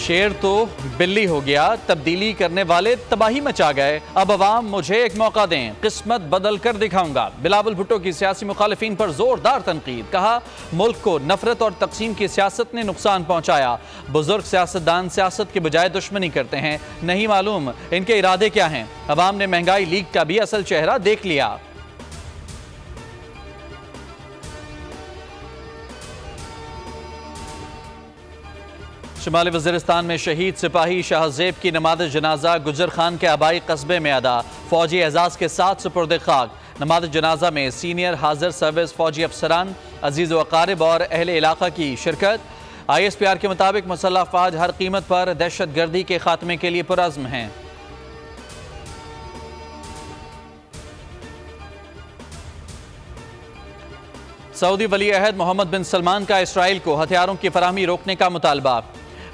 शेर तो बिल्ली हो गया, तब्दीली करने वाले तबाही मचा गए। अब अवाम मुझे एक मौका दें, किस्मत बदल कर दिखाऊंगा। बिलावल भुट्टो की सियासी मुखालिफिन पर जोरदार तनकीद। कहा, मुल्क को नफरत और तकसीम की सियासत ने नुकसान पहुंचाया। बुजुर्ग सियासतदान सियासत के बजाय दुश्मनी करते हैं, नहीं मालूम इनके इरादे क्या हैं। अवाम ने महंगाई लीग का भी असल चेहरा देख लिया। शुमाली वज़ीरिस्तान में शहीद सिपाही शाहजेब की नमाज जनाजा गुजर खान के आबाई कस्बे में अदा। फौजी एजाज के साथ सुपुर्द खाक। नमाज जनाजा में सीनियर हाजिर सर्विस फौजी अफसरान, अजीज़ व अकारिब और अहले इलाका की शिरकत। ISPR के मुताबिक मुसल्लह अफवाज हर कीमत पर दहशत गर्दी के खात्मे के लिए पुरअज़्म हैं। सऊदी वली अहद मोहम्मद बिन सलमान का इसराइल को हथियारों की फराहमी रोकने का मुतालबा।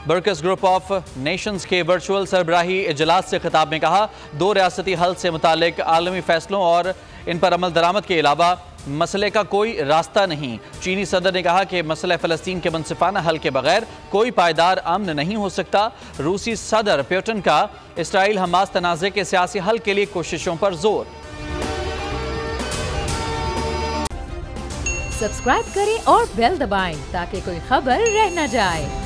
बर्कस ग्रुप ऑफ नेशंस के वर्चुअल सरबराही इजलास से खिताब में कहा, दो रियासती हल से मुतालिक आलमी फैसलों और इन पर अमल दरामद के अलावा मसले का कोई रास्ता नहीं। चीनी सदर ने कहा कि मसला फ़लस्तीन के मुनसिफाना हल के बगैर कोई पायदार अमन नहीं हो सकता। रूसी सदर पुतिन का इसराइल हमास तनाज़े के सियासी हल के लिए कोशिशों पर जोर। सब्सक्राइब करें और बेल दबाएं ताकि कोई खबर रह न जाए।